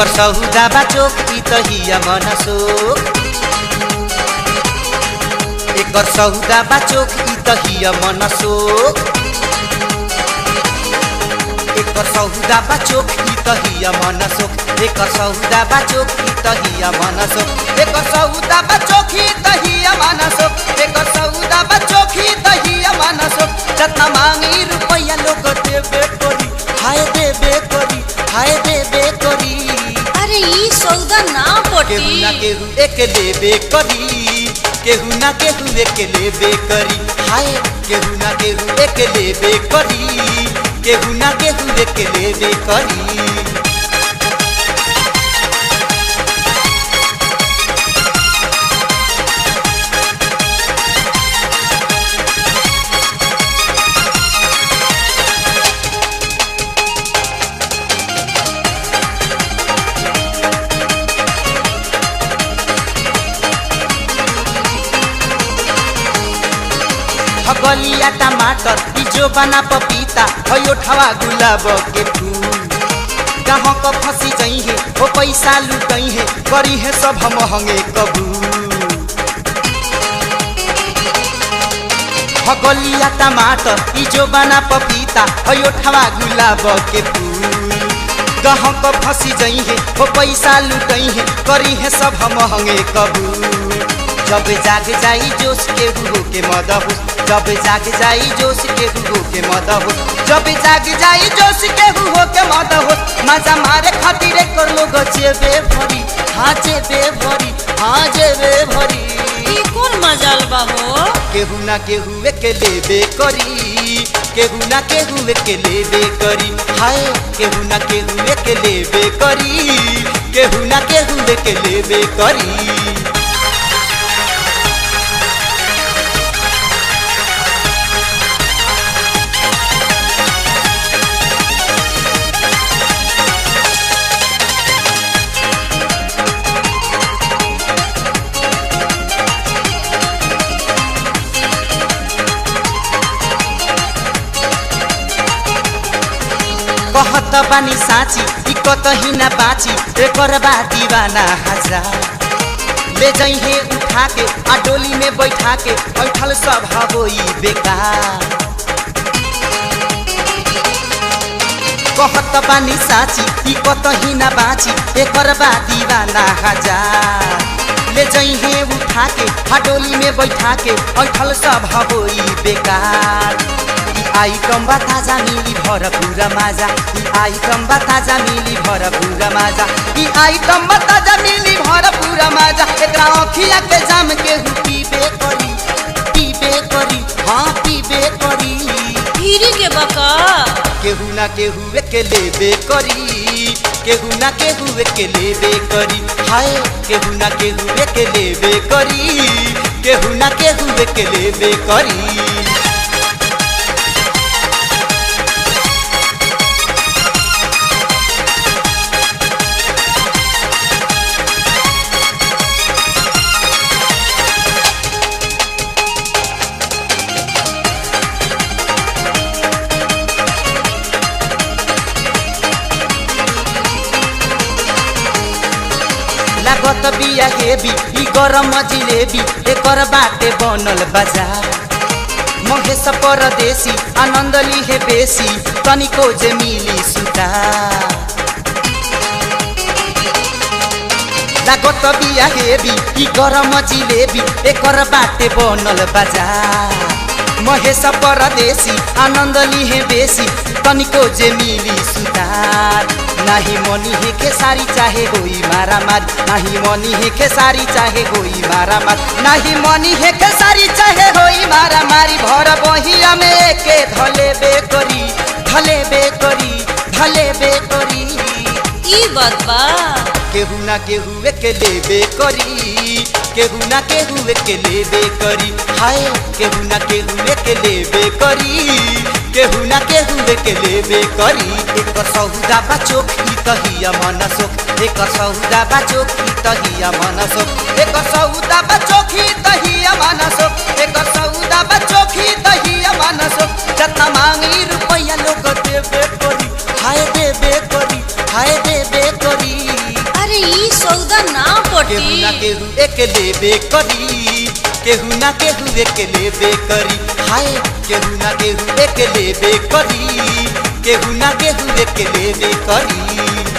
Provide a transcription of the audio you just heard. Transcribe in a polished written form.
एकर सौदा बा चोख ई तहिया मनसोख एकर सौदा बा चोख ई तहिया मनसोख एकर सौदा बा चोख ई तहिया मनसोख एकर सौदा बा चोख ई तहिया मनसोख एकर सौदा बा चोख ई तहिया मनसोख एकर सौदा बा चोख ई तहिया मनसोख जतना मांगी रुपया लोग देबे करी हाय देबे करी हाय देबे करी अरे ई सौदा ना पटी केहू ना केहू एक लेबे करी केहू ना केहू एक लेबे करी हाय केहू ना केहू एक लेबे करी केहू ना केहू एक लेबे करी गलिया टमाटर जो बना पपीता भयो ठवा गुलाब के फूल कहाँ क फंसी गई है वो पैसा लुटई है करी है सब महंगे कबूल गलिया टमाटर जो बना पपीता भयो ठवा गुलाब के फूल कहाँ क फंसी गई है वो पैसा लुटई है करी है सब महंगे कबूल जब जाग जाई जोश के हुओ के मदहोश जब जाग जाई जोश के हुओ के मदहोश जब जाग जाई जोश के हुओ के मदहोश मजा मारे खातिर कर लोग जेबे भरी हाँ जेबे भरी हाँ जेबे भरी ई कौन मजाल बा हो केहू ना केहू एक लेबे करी केहू ना केहू एक लेबे करी हाय केहू ना केहू एक लेबे करी केहू ना केहू एक लेबे करी कहत बानी साची ई कतही ना बाची एकर बा दीवाना हजार ले जइहे उठा के आ डोली में बैठा के बैठल सब होई बेकार कहत बानी साची ई कतही ना बाची एकर बा दीवाना हजार ले जइहे उठा के आ डोली में बैठा के बैठल सब होई बेकार आइटम बा ताजा मिली भरपूर माजा आइटम बा ताजा मिली भरपूर माजा आइटम बा ताजा मिली भरपूर माजा एकरा अखिया के जाम के पीबे करी हाँ पीबे करी फिरी के बका केहू ना केहू एक लेबे करी केहू ना केहू एक लेबे करी हाय केहू ना केहू एक लेबे करी केहू ना केहू एक लेबे करी लागत बिया हेबी ई गरम जिलेबी एकर बाटे बनल बाजार महेश परदेसी आनंद लिहे बेसी तनिको जे मिली सुता लागत बिया हेबी ई गरम जिलेबी एकर बाटे बनल बाजार महेश परदेसी आनंद लिहे बेसी तनिको जे मिली सुतार नाही मनी हे खेसारी चाहे होई मारा मारी नाही मनी हे खेसारी चाहे होई मारा मारी नाही मनी हे खेसारी चाहे होई मारा मारी भर बहिया में के धले बेकरी ई बात बा केहू ना केहू एक लेबे करी केहू ना केहू एक लेबे करी हाय केहू ना केहू एक लेबे करी केहू ना केहू एक लेबे करी एकर सौदा बा चोख ई तहिया मनसोख एकर सौदा बा चोख ई तहिया मनसोख एकर सौदा बा चोख ई तहिया मनसोख एकर सौदा बा चोख ई तहिया मनसोख जतना मांगी रुपया लोग देबे करी हाय देबे करी केहू ना केहू एक लेबे करी, केहू ना केहू एक लेबे करी, हाय केहू ना केहू एक लेबे करी, केहू ना केहू एक लेबे करी।